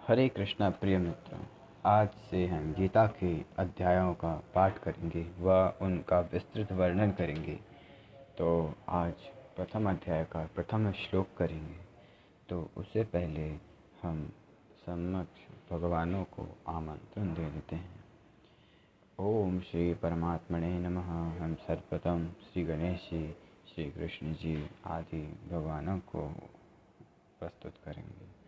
हरे कृष्णा प्रिय मित्रों, आज से हम गीता के अध्यायों का पाठ करेंगे व उनका विस्तृत वर्णन करेंगे। तो आज प्रथम अध्याय का प्रथम श्लोक करेंगे। तो उससे पहले हम समक्ष भगवानों को आमंत्रण दे देते हैं। ओम श्री परमात्मने नमः। हम सर्वप्रथम श्री गणेश जी, श्री कृष्ण जी आदि भगवानों को प्रस्तुत करेंगे।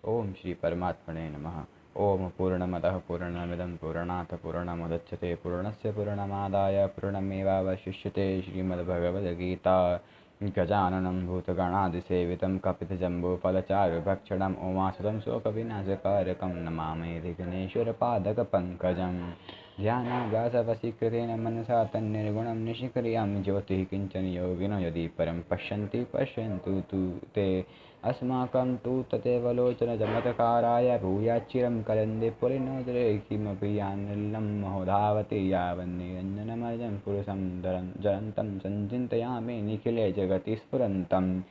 ओम श्री परमात्मने नमः। ओम पूर्णमदः पूर्णमिदं पूर्णात् पूर्णमुदच्यते पूर्णस्य पूर्णमादाय पूर्णमेवावशिष्यते। श्रीमद्भगवद्गीता गजाननं भूतगणादिसेवितं कपितजम्बूफलचारुभक्षणम् उमासुतं शोकविनाशकारकं नमामि विघ्नेश्वरपादकपङ्कजं। ध्यानाभ्यासवशीकृतेन मनसा तन्निर्गुणं निष्क्रियं ज्योतिः किञ्चन योगिनो यदि परं पश्यन्ति पश्यन्तु ते अस्माकं तु तदेव लोचनचमत्काराय भूयाच्चिरं कलन्दे पुलिनोदरे किमपि यानल्लं महोधावति यावन्निरञ्जनमजं पुरुषं जलन्तं सञ्चिन्तयामि निखिले जगति स्फुरन्तं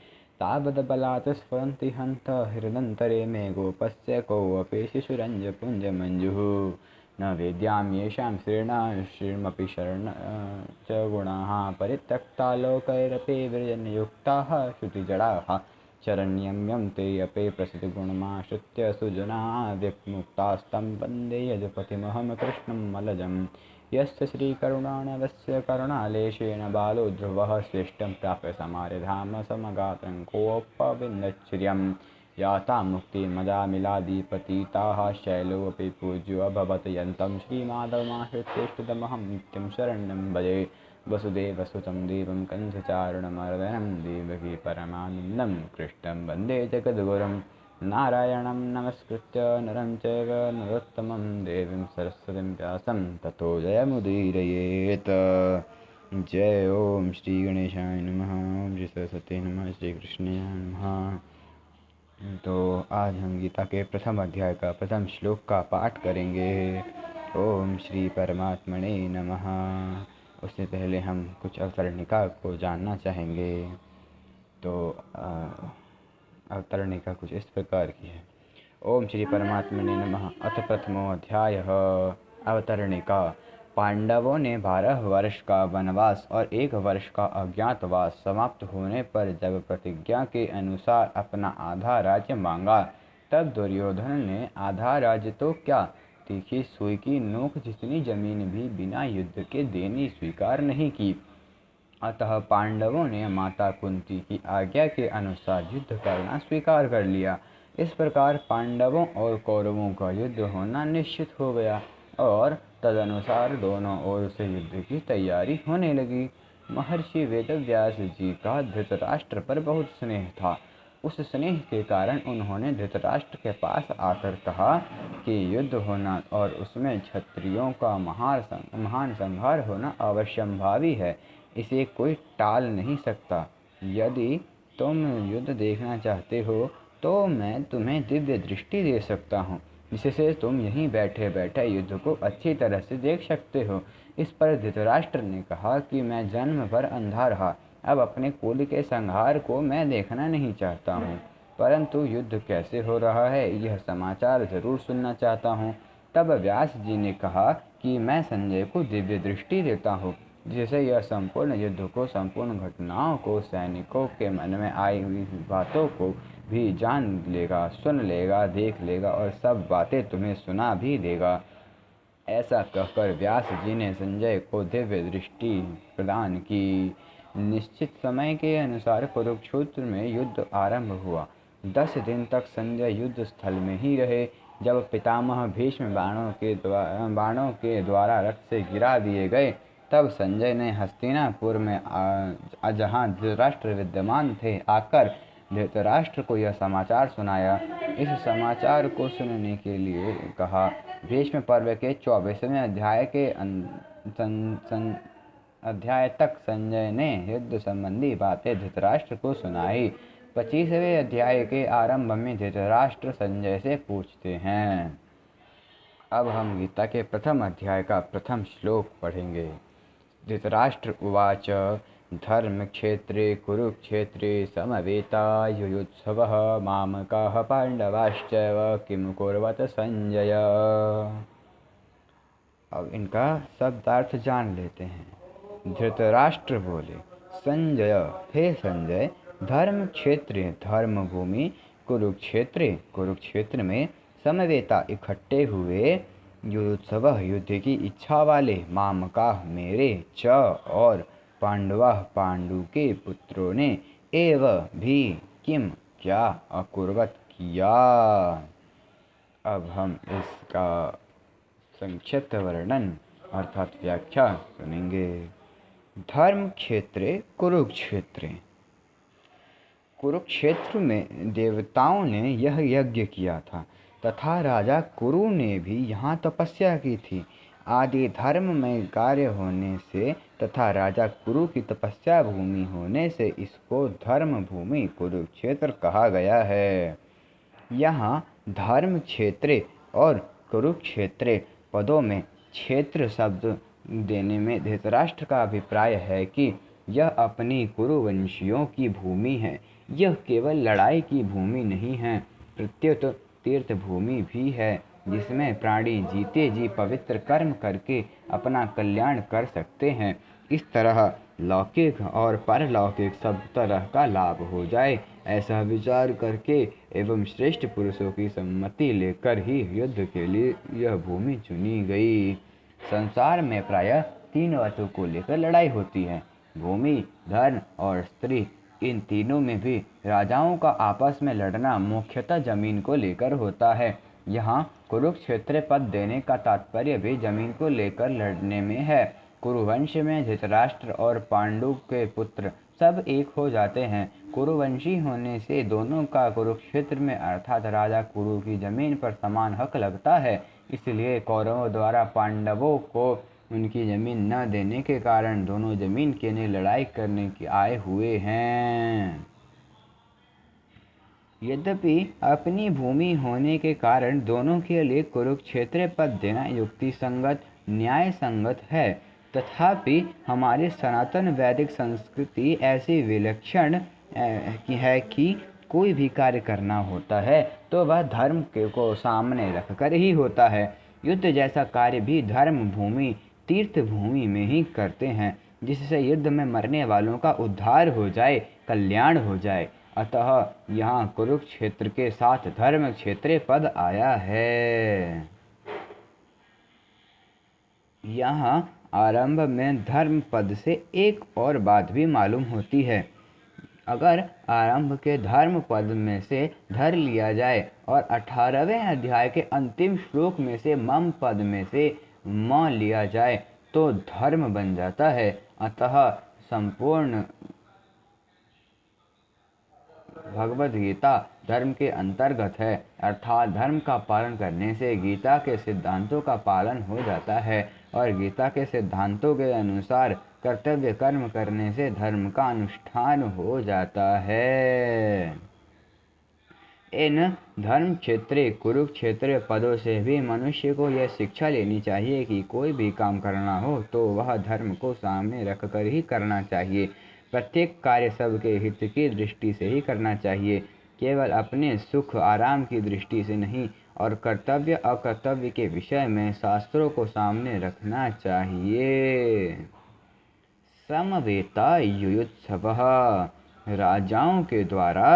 तावद्बलात् स्फुरन्ति हन्त हृदन्तरे मे गोपस्य कोऽपि शिशुरञ्जपुञ्जमञ्जुः न वेद्यां येषां श्रीर्मपि शरण च गुणाः परित्यक्ता लोकैरपि विरजनयुक्ताः श्रुतिजडाः शरण्यं ते अपि प्रसिद्धगुणमाश्रित्य सुजनाः व्यक्मुक्तास्तं वन्दे यजपतिमहं कृष्णं मलजं। यस्य श्रीकरुणाणवस्य करुणालेशेन बालो ध्रुवः श्रेष्ठं प्राप्य समारिधाम समगात्रं कोऽपविन्दच्छ्रियं याता मुक्तिमदामिलादिपतिताः शैलोऽपि पूज्यो अभवत् यन्तं श्रीमाधवमाश्रित्येष्टतमहं नित्यं शरणं भजे। वसुदेवसुतं देवं कंसचारुणमर्दनं देवकी परमानन्दं कृष्णं वन्दे जगद्गुरुं। नारायणं नमस्कृत्य नरं चैव नरोत्तमं देवीं सरस्वतीं व्यासं ततो जयमुदीरयेत्। जय ओम श्री गणेशाय नमः। ओम श्री सरस्वती नमः। श्री कृष्णाय नमः। तो आज हम गीता के प्रथम अध्याय का प्रथम श्लोक का पाठ करेंगे। ओम श्री परमात्मने नमः। उससे पहले हम कुछ अवतरणिका को जानना चाहेंगे। तो अवतरणिका कुछ इस प्रकार की है। ओम श्री परमात्मने नमः। अथ प्रथमो अध्यायः। अवतरणिका। पांडवों ने 12 वर्ष का वनवास और 1 वर्ष का अज्ञातवास समाप्त होने पर जब प्रतिज्ञा के अनुसार अपना आधा राज्य मांगा, तब दुर्योधन ने आधा राज्य तो क्या, तीखी सुई की नोक जितनी जमीन भी बिना युद्ध के देनी स्वीकार नहीं की। अतः पांडवों ने माता कुंती की आज्ञा के अनुसार युद्ध करना स्वीकार कर लिया। इस प्रकार पांडवों और कौरवों का युद्ध होना निश्चित हो गया और तदनुसार दोनों ओर से युद्ध की तैयारी होने लगी। महर्षि वेदव्यास जी का धृतराष्ट्र पर बहुत स्नेह था। उस स्नेह के कारण उन्होंने धृतराष्ट्र के पास आकर कहा कि युद्ध होना और उसमें क्षत्रियों का महान संहार होना अवश्यंभावी है। इसे कोई टाल नहीं सकता। यदि तुम युद्ध देखना चाहते हो तो मैं तुम्हें दिव्य दृष्टि दे सकता हूँ, जिससे तुम यहीं बैठे बैठे युद्ध को अच्छी तरह से देख सकते हो। इस पर धृतराष्ट्र ने कहा कि मैं जन्म भर अंधा रहा, अब अपने कुल के संहार को मैं देखना नहीं चाहता हूँ, परंतु युद्ध कैसे हो रहा है यह समाचार जरूर सुनना चाहता हूँ। तब व्यास जी ने कहा कि मैं संजय को दिव्य दृष्टि देता हूँ, जिससे यह संपूर्ण युद्ध को, संपूर्ण घटनाओं को, सैनिकों के मन में आई हुई बातों को भी जान लेगा, सुन लेगा, देख लेगा और सब बातें तुम्हें सुना भी देगा। ऐसा कहकर व्यास जी ने संजय को दिव्य दृष्टि प्रदान की। निश्चित समय के अनुसार कुरुक्षेत्र में युद्ध आरंभ हुआ। 10 दिन तक संजय युद्ध स्थल में ही रहे। जब पितामह भीष्म बाणों के द्वारा रथ से गिरा दिए गए, तब संजय ने हस्तिनापुर में जहाँ धृतराष्ट्र विद्यमान थे आकर धृतराष्ट्र को यह समाचार सुनाया। इस समाचार को सुनने के लिए कहा। भीष्म पर्व के 24वें अध्याय तक संजय ने युद्ध संबंधी बातें धृतराष्ट्र को सुनाई। 25वें अध्याय के आरंभ में धृतराष्ट्र संजय से पूछते हैं। अब हम गीता के प्रथम अध्याय का प्रथम श्लोक पढ़ेंगे। धृतराष्ट्र उवाच धर्मक्षेत्रे कुरुक्षेत्रे समवेतायुयुत्सवः मामकाः पांडवाश्चैव किं कुर्वत संजय। अब इनका शब्दार्थ जान लेते हैं। धृतराष्ट्र बोले, संजय, हे संजय, धर्म क्षेत्र धर्म भूमि, कुरुक्षेत्र कुरुक्षेत्र में, समवेता इकट्ठे हुए, युत्सव युद्ध की इच्छा वाले, मामका मेरे, च और पांडवा पांडु के पुत्रों ने, एव भी, किम क्या, अकुर्वत किया। अब हम इसका संक्षिप्त वर्णन अर्थात व्याख्या सुनेंगे। धर्म क्षेत्र कुरुक्षेत्र। कुरुक्षेत्र में देवताओं ने यह यज्ञ किया था तथा राजा कुरु ने भी यहाँ तपस्या की थी। आदि धर्म में कार्य होने से तथा राजा कुरु की तपस्या भूमि होने से इसको धर्म भूमि कुरुक्षेत्र कहा गया है। यहाँ धर्म क्षेत्र और कुरुक्षेत्र पदों में क्षेत्र शब्द देने में धृतराष्ट्र का अभिप्राय है कि यह अपनी कुरुवंशियों की भूमि है। यह केवल लड़ाई की भूमि नहीं है, प्रत्युत तीर्थ भूमि भी है, जिसमें प्राणी जीते जी पवित्र कर्म करके अपना कल्याण कर सकते हैं। इस तरह लौकिक और परलौकिक सब तरह का लाभ हो जाए, ऐसा विचार करके एवं श्रेष्ठ पुरुषों की सम्मति लेकर ही युद्ध के लिए यह भूमि चुनी गई। संसार में प्रायः 3 वस्तु को लेकर लड़ाई होती है, भूमि, धन और स्त्री। इन तीनों में भी राजाओं का आपस में लड़ना मुख्यतः जमीन को लेकर होता है। यहाँ कुरुक्षेत्र पद देने का तात्पर्य भी जमीन को लेकर लड़ने में है। कुरुवंश में धृतराष्ट्र और पांडु के पुत्र सब एक हो जाते हैं। कुरुवंशी होने से दोनों का कुरुक्षेत्र में अर्थात राजा कुरु की जमीन पर समान हक लगता है। इसलिए कौरवों द्वारा पांडवों को उनकी जमीन न देने के कारण दोनों जमीन के लिए लड़ाई करने के आए हुए हैं। यद्यपि अपनी भूमि होने के कारण दोनों के लिए कुरुक्षेत्र पद देना युक्ति संगत, न्याय संगत है, तथापि हमारी सनातन वैदिक संस्कृति ऐसी विलक्षण है कि कोई भी कार्य करना होता है तो वह धर्म को सामने रखकर ही होता है। युद्ध जैसा कार्य भी धर्म भूमि, तीर्थ भूमि में ही करते हैं, जिससे युद्ध में मरने वालों का उद्धार हो जाए, कल्याण हो जाए। अतः यहाँ कुरुक्षेत्र के साथ धर्म क्षेत्र पद आया है। यहाँ आरंभ में धर्म पद से एक और बात भी मालूम होती है। अगर आरंभ के धर्म पद में से धर लिया जाए और 18वें अध्याय के अंतिम श्लोक में से मम पद में से म लिया जाए तो धर्म बन जाता है। अतः संपूर्ण भगवद गीता धर्म के अंतर्गत है, अर्थात धर्म का पालन करने से गीता के सिद्धांतों का पालन हो जाता है और गीता के सिद्धांतों के अनुसार कर्तव्य कर्म करने से धर्म का अनुष्ठान हो जाता है। इन धर्म क्षेत्र कुरुक्षेत्र पदों से भी मनुष्य को यह शिक्षा लेनी चाहिए कि कोई भी काम करना हो तो वह धर्म को सामने रखकर ही करना चाहिए। प्रत्येक कार्य सबके हित की दृष्टि से ही करना चाहिए, केवल अपने सुख आराम की दृष्टि से नहीं, और कर्तव्य अकर्तव्य के विषय में शास्त्रों को सामने रखना चाहिए। समवेता युयुत्सवः। राजाओं के द्वारा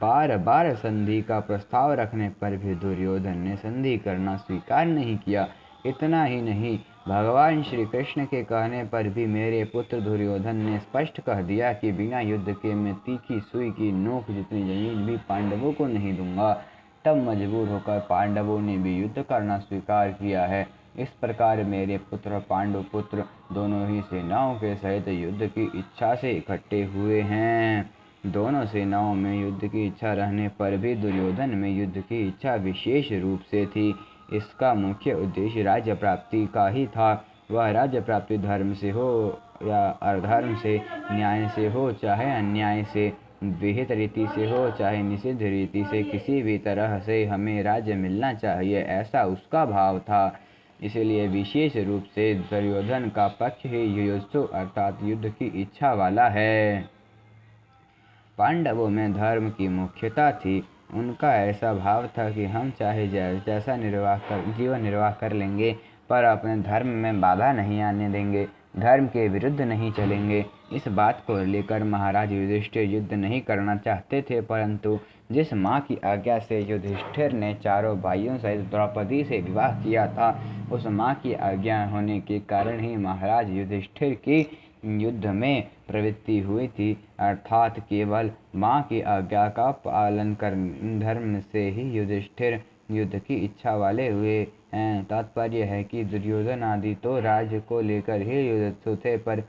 बार बार संधि का प्रस्ताव रखने पर भी दुर्योधन ने संधि करना स्वीकार नहीं किया। इतना ही नहीं, भगवान श्री कृष्ण के कहने पर भी मेरे पुत्र दुर्योधन ने स्पष्ट कह दिया कि बिना युद्ध के मैं तीखी सुई की नोक जितनी जमीन भी पांडवों को नहीं दूंगा। तब मजबूर होकर पांडवों ने भी युद्ध करना स्वीकार किया है। इस प्रकार मेरे पुत्र पांडु पुत्र दोनों ही सेनाओं के सहित युद्ध की इच्छा से इकट्ठे हुए हैं। दोनों सेनाओं में युद्ध की इच्छा रहने पर भी दुर्योधन में युद्ध की इच्छा विशेष रूप से थी। इसका मुख्य उद्देश्य राज्य प्राप्ति का ही था। वह राज्य प्राप्ति धर्म से हो या अधर्म से, न्याय से हो चाहे अन्याय से, विहित रीति से हो चाहे निषिद्ध रीति से, किसी भी तरह से हमें राज्य मिलना चाहिए, ऐसा उसका भाव था। इसलिए विशेष रूप से दुर्योधन का पक्ष ही युयुत्सु अर्थात युद्ध की इच्छा वाला है। पांडवों में धर्म की मुख्यता थी। उनका ऐसा भाव था कि हम चाहे जैसा जीवन निर्वाह कर लेंगे, पर अपने धर्म में बाधा नहीं आने देंगे, धर्म के विरुद्ध नहीं चलेंगे। इस बात को लेकर महाराज युधिष्ठिर युद्ध नहीं करना चाहते थे, परंतु जिस माँ की आज्ञा से युधिष्ठिर ने चारों भाइयों सहित द्रौपदी से विवाह किया था, उस माँ की आज्ञा होने के कारण ही महाराज युधिष्ठिर की युद्ध में प्रवृत्ति हुई थी। अर्थात केवल माँ की आज्ञा का पालन कर धर्म से ही युधिष्ठिर युद्ध की इच्छा वाले हुए हैं। तात्पर्य है कि दुर्योधन आदि तो राज्य को लेकर ही युयुत्सु थे, पर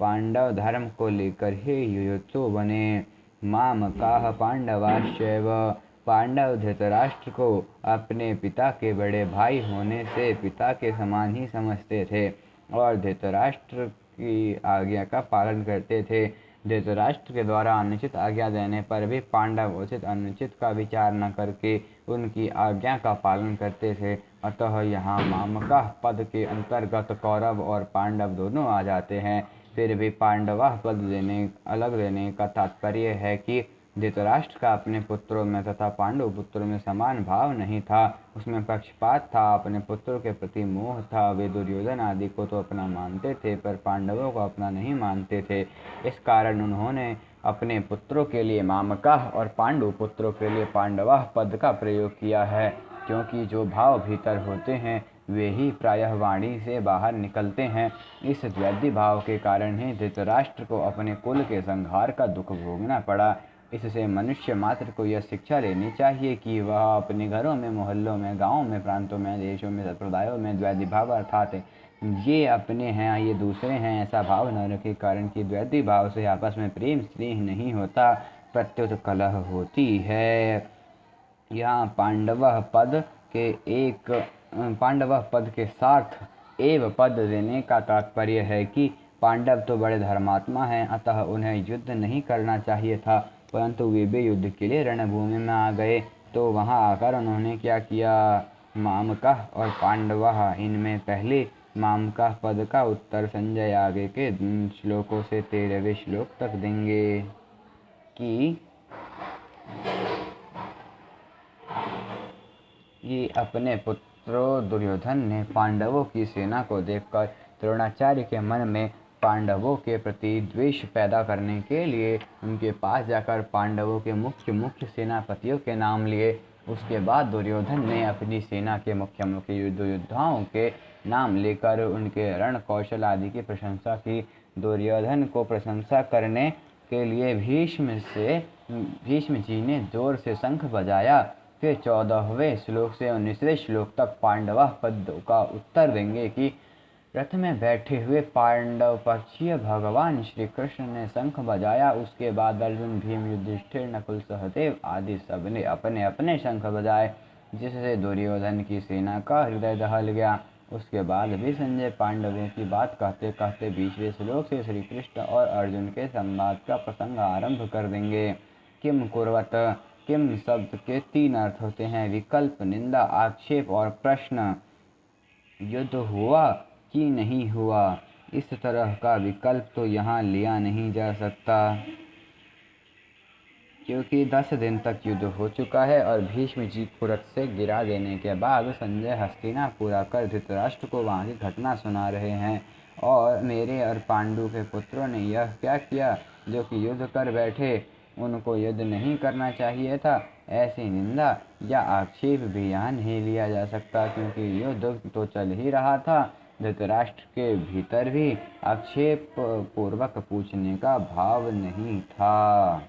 पांडव धर्म को लेकर ही युयुत्सु बने। मामकाः पांडवाश्चैव, पांडव धृतराष्ट्र को अपने पिता के बड़े भाई होने से पिता के समान ही समझते थे और धृतराष्ट्र की आज्ञा का पालन करते थे। धृतराष्ट्र के द्वारा अनुचित आज्ञा देने पर भी पांडव उचित अनुचित का विचार न करके उनकी आज्ञा का पालन करते थे। अतः यहाँ मामकाः पद के अंतर्गत कौरव और पांडव दोनों आ जाते हैं। फिर भी पांडवाः पद अलग देने का तात्पर्य है कि धृतराष्ट्र का अपने पुत्रों में तथा पांडव पुत्रों में समान भाव नहीं था, उसमें पक्षपात था, अपने पुत्रों के प्रति मोह था। वे दुर्योधन आदि को तो अपना मानते थे, पर पांडवों को अपना नहीं मानते थे। इस कारण उन्होंने अपने पुत्रों के लिए मामकाः और पांडु पुत्रों के लिए पांडवाः पद का प्रयोग किया है, क्योंकि जो भाव भीतर होते हैं वे ही प्रायः वाणी से बाहर निकलते हैं। इस द्वैधी भाव के कारण ही धृतराष्ट्र को अपने कुल के संहार का दुख भोगना पड़ा। इससे मनुष्य मात्र को यह शिक्षा लेनी चाहिए कि वह अपने घरों में, मोहल्लों में, गाँवों में, प्रांतों में, देशों में, संप्रदायों में द्वैधी भाव अर्थात ये अपने हैं ये दूसरे हैं ऐसा भाव न रखे, कारण कि द्वैधी भाव से आपस में प्रेम स्नेह नहीं होता, प्रत्युत कलह होती है। यहाँ पांडव पद के साथ एव पद देने का तात्पर्य है कि पांडव तो बड़े धर्मात्मा हैं, अतः उन्हें युद्ध नहीं करना चाहिए था, परंतु वे भी युद्ध के लिए रणभूमि में आ गए। तो वहां आकर उन्होंने क्या किया? मामकाः और पांडवाः, इनमें पहले मामकाः पद का उत्तर संजय आगे के श्लोकों से 13वें श्लोक तक देंगे कि ये अपने पुत्रों दुर्योधन ने पांडवों की सेना को देखकर द्रोणाचार्य के मन में पांडवों के प्रति द्वेष पैदा करने के लिए उनके पास जाकर पांडवों के मुख्य सेनापतियों के नाम लिए। उसके बाद दुर्योधन ने अपनी सेना के मुख्य योद्धाओं के नाम लेकर उनके रण कौशल आदि की प्रशंसा की। दुर्योधन को प्रशंसा करने के लिए भीष्म जी ने जोर से शंख बजाया। फिर 14वें श्लोक से 19वें श्लोक तक पांडवाः पद का उत्तर देंगे कि रथ में बैठे हुए पांडव पक्षीय भगवान श्री कृष्ण ने शंख बजाया। उसके बाद अर्जुन, भीम, युधिष्ठिर, नकुल, सहदेव आदि सबने अपने अपने शंख बजाए, जिससे दुर्योधन की सेना का हृदय दहल गया। उसके बाद भी संजय पांडवों की बात कहते कहते 20वें श्लोक से श्री कृष्ण और अर्जुन के संवाद का प्रसंग आरंभ कर देंगे। किम कुर्वत, किम शब्द के 3 अर्थ होते हैं: विकल्प, निंदा, आक्षेप और प्रश्न। युद्ध हुआ कि नहीं हुआ, इस तरह का विकल्प तो यहाँ लिया नहीं जा सकता, क्योंकि 10 दिन तक युद्ध हो चुका है और भीष्म जी को रथ से गिरा देने के बाद संजय हस्तिनापुर आकर धृतराष्ट्र को वहाँ की घटना सुना रहे हैं और मेरे और पांडु के पुत्रों ने यह क्या किया जो कि युद्ध कर बैठे, उनको युद्ध नहीं करना चाहिए था। ऐसी निंदा या आक्षेप भी यहाँ नहीं लिया जा सकता, क्योंकि युद्ध तो चल ही रहा था। धृतराष्ट्र के भीतर भी आक्षेप पूर्वक पूछने का भाव नहीं था।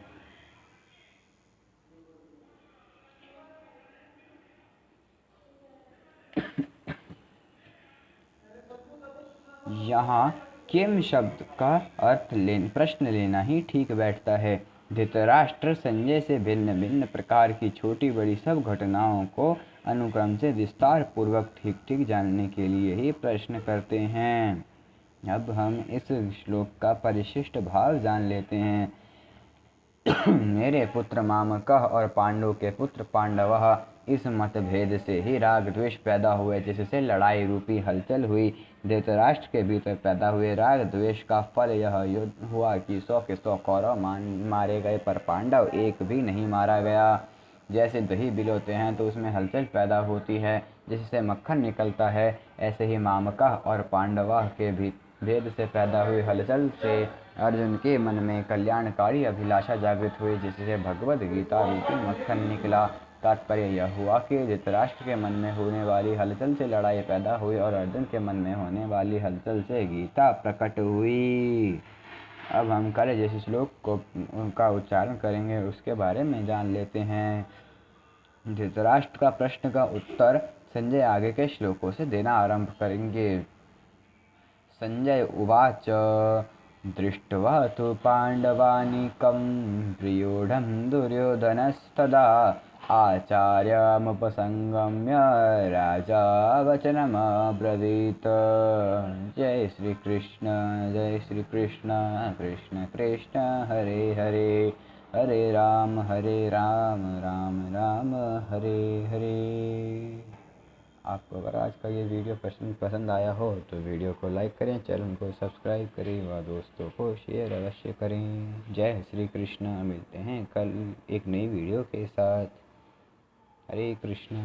यहाँ किम शब्द का अर्थ प्रश्न लेना ही ठीक बैठता है। धृतराष्ट्र संजय से भिन्न भिन्न प्रकार की छोटी बड़ी सब घटनाओं को अनुक्रम से विस्तार पूर्वक ठीक ठीक जानने के लिए ही प्रश्न करते हैं। अब हम इस श्लोक का परिशिष्ट भाव जान लेते हैं। मेरे पुत्र मामकः और पांडु के पुत्र पांडवः, इस मतभेद से ही राग द्वेष पैदा हुए, जिससे लड़ाई रूपी हलचल हुई। धृतराष्ट्र के भीतर पैदा हुए राग द्वेष का फल यह युद्ध हुआ कि 100 के 100 कौरव मारे गए, पर पांडव एक भी नहीं मारा गया। जैसे दही बिलोते हैं तो उसमें हलचल पैदा होती है, जिससे मक्खन निकलता है, ऐसे ही मामका और पांडवा के भेद से पैदा हुई हलचल से अर्जुन के मन में कल्याणकारी अभिलाषा जागृत हुई, जिससे भगवद गीता रूपी मक्खन निकला। तात्पर्य यह हुआ कि धृतराष्ट्र के मन में होने वाली हलचल से लड़ाई पैदा हुई और अर्जुन के मन में होने वाली हलचल से गीता प्रकट हुई। अब हम कल जैसे श्लोक को का उच्चारण करेंगे उसके बारे में जान लेते हैं। धृतराष्ट्र का प्रश्न का उत्तर संजय आगे के श्लोकों से देना आरंभ करेंगे। संजय उवाच दृष्ट्वा तु पाण्डवानीकं प्रियोढं दुर्योधनस्तदा आचार्यमुपसंगम्य राजा वचनमब्रवीत्। जय श्री कृष्ण कृष्ण कृष्ण हरे हरे, हरे राम राम राम हरे हरे। आपको अगर आज का ये वीडियो पसंद आया हो तो वीडियो को लाइक करें, चैनल को सब्सक्राइब करें व दोस्तों को शेयर अवश्य करें। जय श्री कृष्ण। मिलते हैं कल एक नई वीडियो के साथ। हरे कृष्ण।